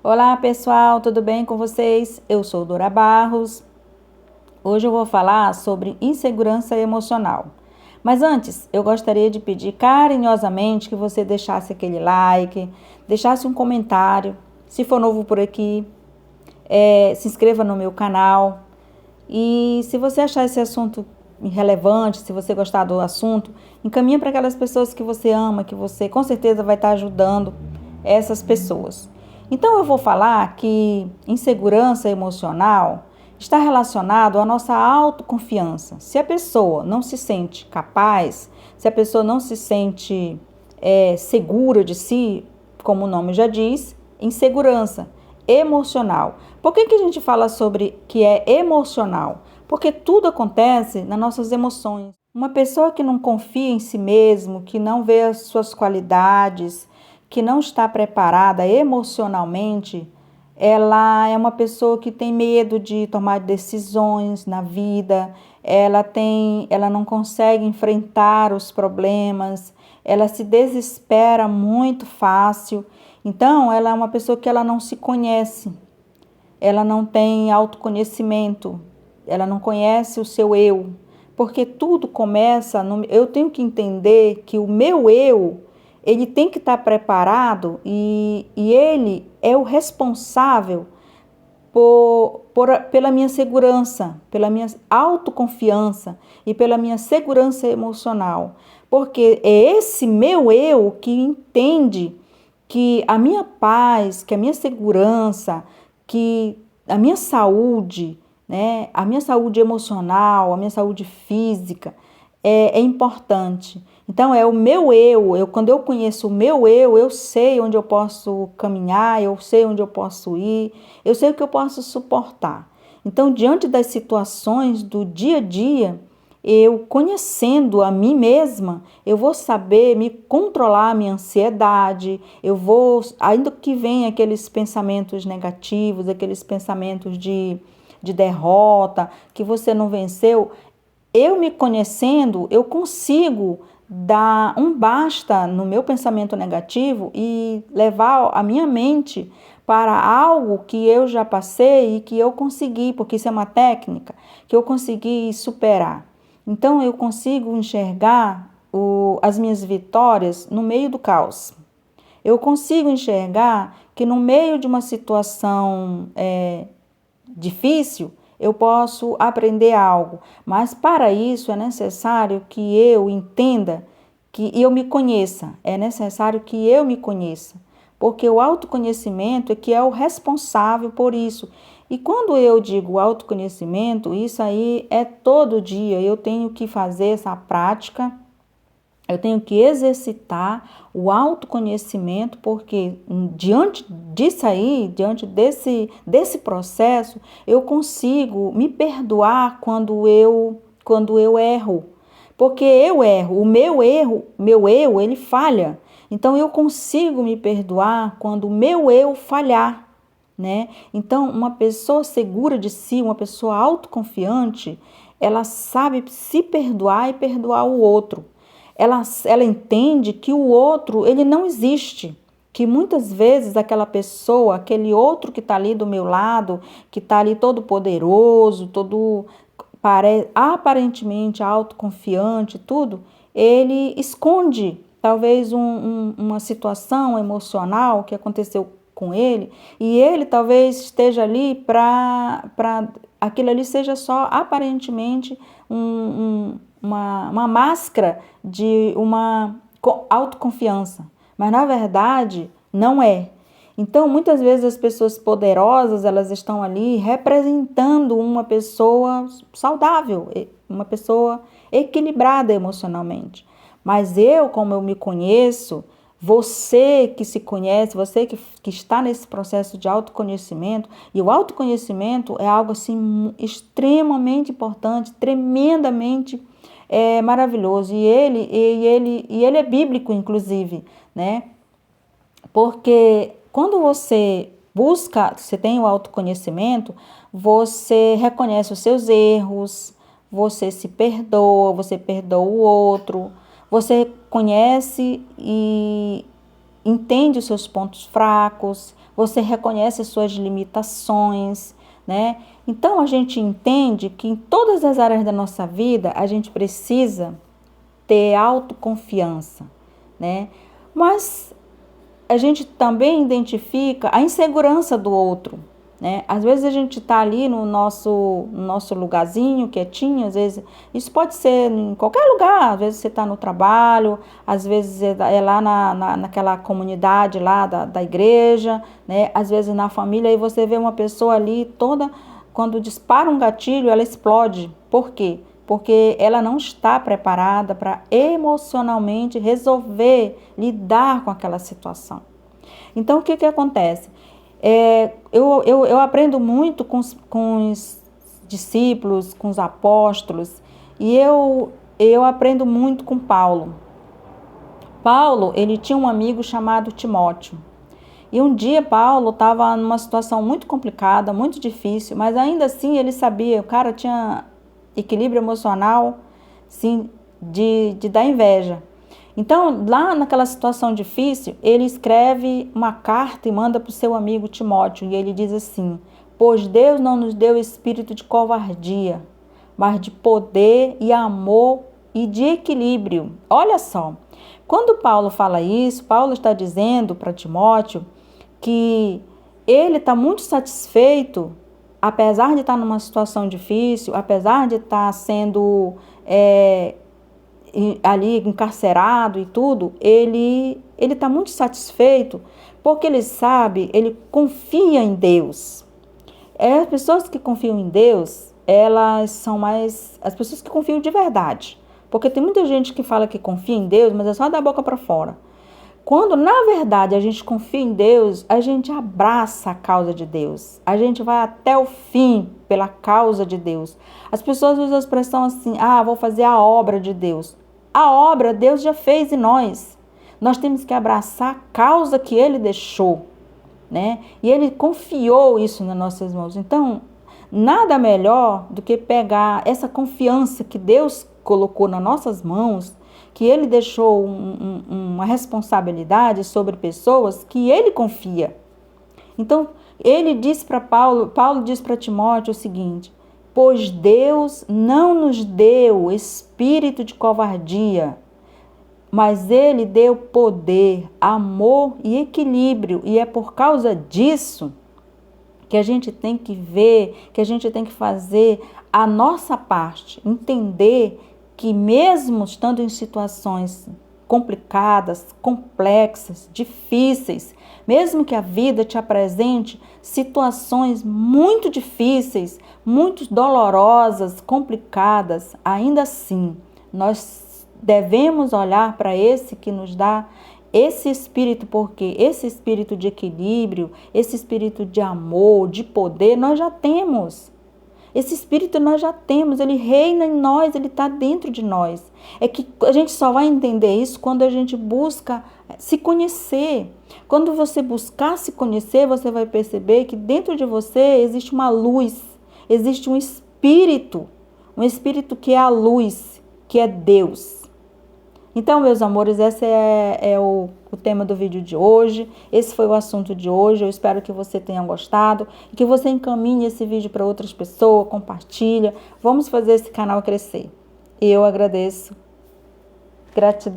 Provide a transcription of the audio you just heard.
Olá pessoal, tudo bem com vocês? Eu sou Dora Barros. Hoje eu vou falar sobre insegurança emocional. Mas antes, eu gostaria de pedir carinhosamente que você deixasse aquele like, deixasse um comentário, se for novo por aqui, se inscreva no meu canal. E se você achar esse assunto relevante, se você gostar do assunto, encaminhe para aquelas pessoas que você ama, que você com certeza vai estar ajudando essas pessoas. Então eu vou falar que insegurança emocional está relacionado à nossa autoconfiança. Se a pessoa não se sente capaz, se a pessoa não se sente segura de si, como o nome já diz, insegurança emocional. Por que a gente fala sobre que é emocional? Porque tudo acontece nas nossas emoções. Uma pessoa que não confia em si mesmo, que não vê as suas qualidades, que não está preparada emocionalmente, ela é uma pessoa que tem medo de tomar decisões na vida, ela não consegue enfrentar os problemas, ela se desespera muito fácil. Então, ela é uma pessoa que ela não se conhece, ela não tem autoconhecimento, ela não conhece o seu eu, porque tudo começa eu tenho que entender que o meu eu, ele tem que estar preparado e ele é o responsável pela minha segurança, pela minha autoconfiança e pela minha segurança emocional. Porque é esse meu eu que entende que a minha paz, que a minha segurança, que a minha saúde, né, a minha saúde emocional, a minha saúde física é importante. Então é o meu eu, quando eu conheço o meu eu sei onde eu posso caminhar, eu sei onde eu posso ir, eu sei o que eu posso suportar. Então, diante das situações do dia a dia, eu conhecendo a mim mesma, eu vou saber me controlar a minha ansiedade, eu vou, ainda que venham aqueles pensamentos negativos, aqueles pensamentos de derrota, que você não venceu, eu me conhecendo, eu consigo dar um basta no meu pensamento negativo e levar a minha mente para algo que eu já passei e que eu consegui, porque isso é uma técnica que eu consegui superar. Então eu consigo enxergar as minhas vitórias no meio do caos. Eu consigo enxergar que no meio de uma situação difícil, eu posso aprender algo, mas para isso é necessário que eu entenda, que eu me conheça, é necessário que eu me conheça, porque o autoconhecimento é que é o responsável por isso. E quando eu digo autoconhecimento, isso aí é todo dia, eu tenho que fazer essa prática. Eu tenho que exercitar o autoconhecimento, porque diante disso aí, diante desse processo, eu consigo me perdoar quando eu erro. Porque eu erro, o meu eu, ele falha. Então eu consigo me perdoar quando o meu eu falhar, né? Então, uma pessoa segura de si, uma pessoa autoconfiante, ela sabe se perdoar e perdoar o outro. Ela entende que o outro, ele não existe. Que muitas vezes aquela pessoa, aquele outro que está ali do meu lado, que está ali todo poderoso, todo aparentemente autoconfiante, tudo, ele esconde talvez uma situação emocional que aconteceu com ele e ele talvez esteja ali para aquilo ali seja só aparentemente uma máscara de uma autoconfiança, mas na verdade não é. Então, muitas vezes as pessoas poderosas, elas estão ali representando uma pessoa saudável, uma pessoa equilibrada emocionalmente. Mas eu, como eu me conheço, você que se conhece, você que está nesse processo de autoconhecimento, e o autoconhecimento é algo assim extremamente importante, tremendamente maravilhoso. E ele é bíblico, inclusive, né? Porque quando você busca, você tem o autoconhecimento, você reconhece os seus erros, você se perdoa, você perdoa o outro, você conhece e entende os seus pontos fracos, você reconhece suas limitações, né? Então a gente entende que em todas as áreas da nossa vida a gente precisa ter autoconfiança, né? Mas a gente também identifica a insegurança do outro, né? Às vezes a gente está ali no nosso lugarzinho, quietinho, às vezes isso pode ser em qualquer lugar, às vezes você está no trabalho, às vezes é lá naquela comunidade lá da igreja, né? Às vezes na família, aí você vê uma pessoa ali toda, quando dispara um gatilho, ela explode. Por quê? Porque ela não está preparada para emocionalmente resolver, lidar com aquela situação. Então, o que acontece? Eu aprendo muito com os discípulos, com os apóstolos, e eu aprendo muito com Paulo. Paulo, ele tinha um amigo chamado Timóteo. E um dia Paulo estava numa situação muito complicada, muito difícil, mas ainda assim ele sabia, o cara tinha equilíbrio emocional, sim, de dar inveja. Então, lá naquela situação difícil, ele escreve uma carta e manda para o seu amigo Timóteo. E ele diz assim: pois Deus não nos deu espírito de covardia, mas de poder e amor e de equilíbrio. Olha só, quando Paulo fala isso, Paulo está dizendo para Timóteo que ele está muito satisfeito, apesar de estar numa situação difícil, apesar de estar sendo ali encarcerado e tudo, ele está muito satisfeito, porque ele sabe, ele confia em Deus. As pessoas que confiam em Deus, elas são mais as pessoas que confiam de verdade. Porque tem muita gente que fala que confia em Deus, mas é só da boca para fora. Quando, na verdade, a gente confia em Deus, a gente abraça a causa de Deus. A gente vai até o fim pela causa de Deus. As pessoas usam a expressão assim: vou fazer a obra de Deus. A obra Deus já fez em nós. Nós temos que abraçar a causa que Ele deixou, né? E Ele confiou isso nas nossas mãos. Então, nada melhor do que pegar essa confiança que Deus colocou nas nossas mãos, que Ele deixou uma responsabilidade sobre pessoas que Ele confia. Então, ele diz para Paulo diz para Timóteo o seguinte: pois Deus não nos deu espírito de covardia, mas Ele deu poder, amor e equilíbrio. E é por causa disso que a gente tem que ver, que a gente tem que fazer a nossa parte, entender que mesmo estando em situações complicadas, complexas, difíceis, mesmo que a vida te apresente situações muito difíceis, muito dolorosas, complicadas, ainda assim, nós devemos olhar para esse que nos dá esse espírito, porque esse espírito de equilíbrio, esse espírito de amor, de poder, nós já temos. Esse espírito nós já temos, ele reina em nós, ele está dentro de nós. É que a gente só vai entender isso quando a gente busca se conhecer. Quando você buscar se conhecer, você vai perceber que dentro de você existe uma luz, existe um espírito que é a luz, que é Deus. Então, meus amores, esse é o tema do vídeo de hoje. Esse foi o assunto de hoje. Eu espero que você tenha gostado e que você encaminhe esse vídeo para outras pessoas, compartilha. Vamos fazer esse canal crescer. Eu agradeço. Gratidão.